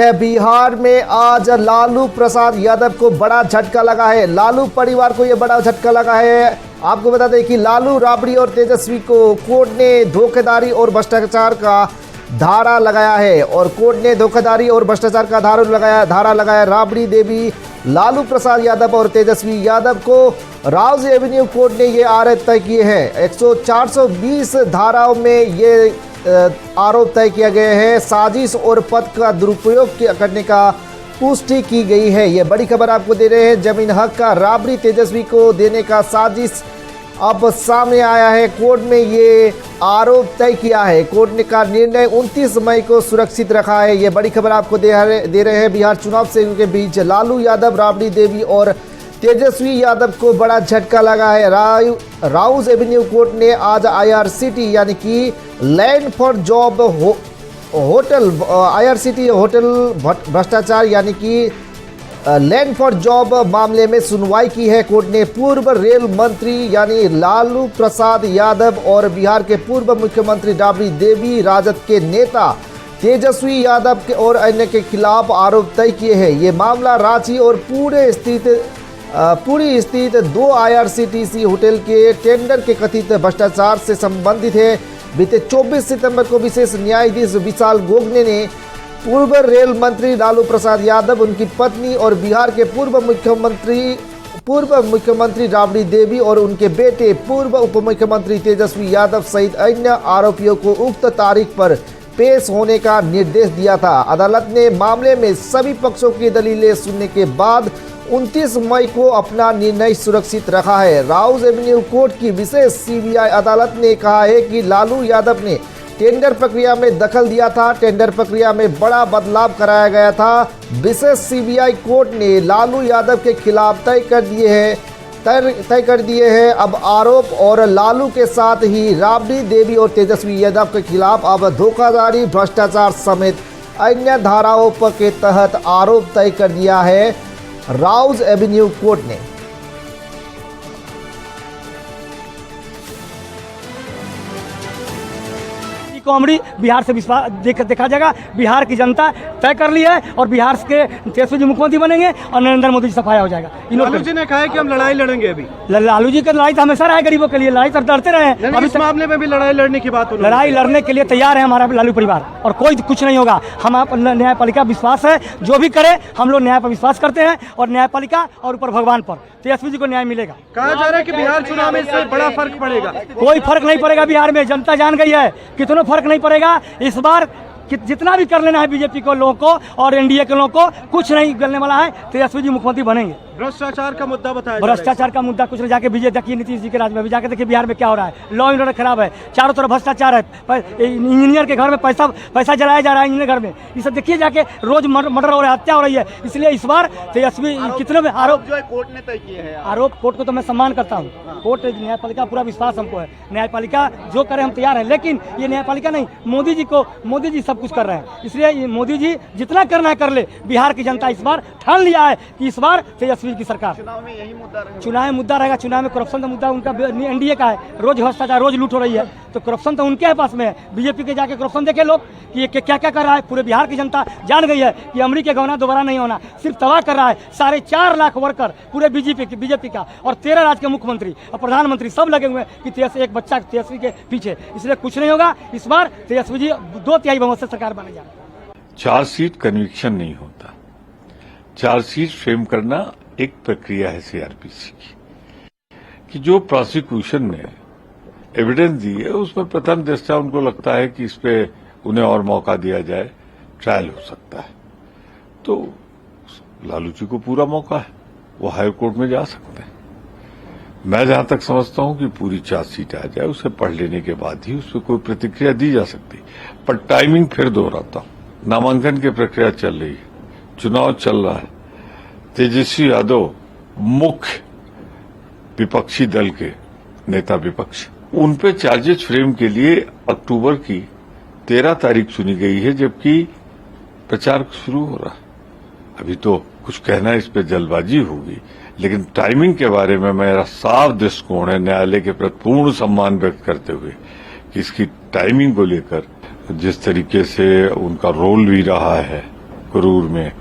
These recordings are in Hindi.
बिहार में आज लालू प्रसाद यादव को बड़ा झटका लगा है। लालू परिवार को यह बड़ा झटका लगा है। आपको बता दें कि लालू, राबड़ी और तेजस्वी को कोर्ट ने धोखाधड़ी और भ्रष्टाचार का धारा लगाया है और कोर्ट ने धोखाधड़ी और भ्रष्टाचार का धारा लगाया। राबड़ी देवी, लालू प्रसाद यादव और तेजस्वी यादव को राउज एवेन्यू कोर्ट ने ये आरोप तय किए हैं। 420 धाराओं में ये आरोप तय किया गया है। साजिश और पद का दुरुपयोग करने का पुष्टि की गई है। ये बड़ी खबर आपको दे रहे हैं। जमीन हक का राबड़ी तेजस्वी को देने का साजिश अब सामने आया है। कोर्ट में ये आरोप तय किया है। कोर्ट ने का निर्णय 29 मई को सुरक्षित रखा है। ये बड़ी खबर आपको दे रहे हैं। बिहार चुनाव से के बीच लालू यादव, राबड़ी देवी और तेजस्वी यादव को बड़ा झटका लगा है। राउज एवेन्यू कोर्ट ने आज IRCT यानी कि land for job hotel IRCT hotel भ्रष्टाचार यानी कि लैंड फॉर जॉब मामले में सुनवाई की है। कोर्ट ने पूर्व रेल मंत्री यानी लालू प्रसाद यादव और बिहार के पूर्व मुख्यमंत्री राबड़ी देवी, राजद के नेता तेजस्वी यादव के और अन्य के खिलाफ आरोप तय किए हैं। ये मामला रांची और पूरी स्थित 2 IRCTC होटल के टेंडर के कथित भ्रष्टाचार से संबंधित है। बीते 24 सितंबर को विशेष न्यायाधीश विशाल गोगने ने पूर्व रेल मंत्री लालू प्रसाद यादव, उनकी पत्नी और बिहार के पूर्व मुख्यमंत्री राबड़ी देवी और उनके बेटे पूर्व उप मुख्यमंत्री तेजस्वी यादव सहित अन्य आरोपियों को उक्त तारीख पर पेश होने का निर्देश दिया था। अदालत ने मामले में सभी पक्षों की दलीलें सुनने के बाद 29 मई को अपना निर्णय सुरक्षित रखा है। राउज एवेन्यू कोर्ट की विशेष CBI अदालत ने कहा है कि लालू यादव ने टेंडर प्रक्रिया में दखल दिया था। टेंडर प्रक्रिया में बड़ा बदलाव कराया गया था। विशेष CBI कोर्ट ने लालू यादव के खिलाफ तय कर दिए हैं। अब आरोप और लालू के साथ ही राबड़ी देवी और तेजस्वी यादव के खिलाफ अब धोखाधड़ी, भ्रष्टाचार समेत अन्य धाराओं के तहत आरोप तय कर दिया है राउज एवेन्यू कोर्ट ने। कॉमेडी बिहार से विश्वास देखा जाएगा। बिहार की जनता तय कर ली है और बिहार के तेजस्वी जी मुख्यमंत्री बनेंगे और नरेंद्र मोदी जी सफाया हो जाएगा। लालू जी ने कहा है कि हम लड़ाई लड़ेंगे। अभी लालू जी की लड़ाई तो हमेशा रहा गरीबों के लिए, लड़ाई तो लड़ते रहे हैं। अभी इस मामले में भी लड़ाई लड़ने की बात हो रही है। लड़ाई लड़ने के लिए तैयार है हमारा लालू परिवार और कोई कुछ नहीं होगा। हम न्यायपालिका विश्वास है, जो भी करे हम लोग न्याय पर विश्वास करते हैं और न्यायपालिका और ऊपर भगवान पर तेजस्वी जी को न्याय मिलेगा। कहा जा रहा है कि बिहार चुनाव में इससे बड़ा फर्क पड़ेगा। कोई फर्क नहीं पड़ेगा। बिहार में जनता जान गई है, कितना फर्क नहीं पड़ेगा। इस बार जितना भी कर लेना है बीजेपी को लोगों को और NDA के लोगों को कुछ नहीं करने वाला है। तेजस्वी जी मुख्यमंत्री बनेंगे। भ्रष्टाचार का मुद्दा बताया। भ्रष्टाचार का मुद्दा कुछ नहीं, जाके बीजेपी देखिए नीतीश जी के राज में भी जाके देखिए बिहार में क्या हो रहा है। लॉ एंड ऑर्डर खराब है, चारों तरफ भ्रष्टाचार है। इंजीनियर के घर में पैसा जलाया जा रहा है। इंजीनियर घर में ये सब देखिए, जाके रोज मर्डर हो रहा है, हत्या हो रही है। इसलिए इस बार तेजस्वी कितने में आरोप जो है कोर्ट ने तय किए हैं। आरोप कोर्ट को तो मैं सम्मान करता हूँ। कोर्ट न्यायपालिका पूरा विश्वास हमको है। न्यायपालिका जो करे हम तैयार है, लेकिन ये न्यायपालिका नहीं, मोदी जी सब कुछ कर रहे हैं। इसलिए मोदी जी जितना करना है कर ले। बिहार की जनता इस बार ठान लिया है कि इस बार तेजस्वी की सरकार। चुनाव में यही मुद्दा रहेगा। चुनाव में मुद्दा रहेगा। चुनाव में करप्शन का मुद्दा उनका NDA का है। रोज भ्रष्टाचार, रोज लूट हो रही है, तो करप्शन तो उनके पास में है। बीजेपी के जाके करप्शन देखे लोग कि ये क्या क्या कर रहा है। पूरे बिहार की जनता जान गई है कि अमरीकी के गहना दोबारा नहीं होना, सिर्फ तबाह कर रहा है। 4.5 लाख वर्कर पूरे बीजेपी का और 13 राज्य के मुख्यमंत्री और प्रधानमंत्री सब लगे हुए हैं कि एक बच्चा तेजस्वी के पीछे। इसलिए कुछ नहीं होगा। इस बार तेजस्वी जी 2/3 बहुमत से सरकार बने जा रही है। चार्जशीट कन्विक्शन नहीं होता। चार्जशीट फ्रेम करना एक प्रक्रिया है CRPC की, कि जो प्रोसिक्यूशन ने एविडेंस दी है उसमें प्रथम दृष्टया उनको लगता है कि इस पे उन्हें और मौका दिया जाए, ट्रायल हो सकता है। तो लालू जी को पूरा मौका है, वो हाई कोर्ट में जा सकते हैं। मैं जहां तक समझता हूं कि पूरी चार्जशीट आ जाए, उसे पढ़ लेने के बाद ही उस पर कोई प्रतिक्रिया दी जा सकती। पर टाइमिंग फिर दोहराता हूं, नामांकन की प्रक्रिया चल रही है, चुनाव चल रहा है। तेजस्वी यादव मुख्य विपक्षी दल के नेता विपक्ष, उन पे चार्जेस फ्रेम के लिए अक्टूबर की 13 तारीख चुनी गई है, जबकि प्रचार शुरू हो रहा है। अभी तो कुछ कहना इस पे जल्दबाजी होगी, लेकिन टाइमिंग के बारे में मेरा साफ दृष्टिकोण है, न्यायालय के प्रति पूर्ण सम्मान व्यक्त करते हुए, कि इसकी टाइमिंग को लेकर जिस तरीके से उनका रोल भी रहा है करूर में,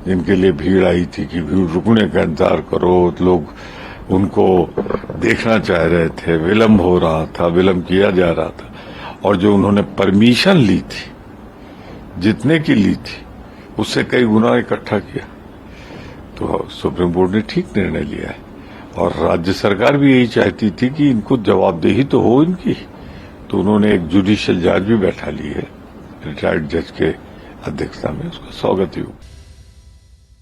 जिनके लिए भीड़ आई थी कि भीड़ रुकने का इंतजार करो, लोग उनको देखना चाह रहे थे, विलंब हो रहा था, विलंब किया जा रहा था, और जो उन्होंने परमिशन ली थी, जितने की ली थी, उससे कई गुना इकट्ठा किया। तो सुप्रीम कोर्ट ने ठीक निर्णय लिया है, और राज्य सरकार भी यही चाहती थी कि इनको जवाबदेही तो हो इनकी, तो उन्होंने एक जुडिशियल जज भी बैठा ली है, रिटायर्ड जज के अध्यक्षता में। उसका स्वागत ही हो।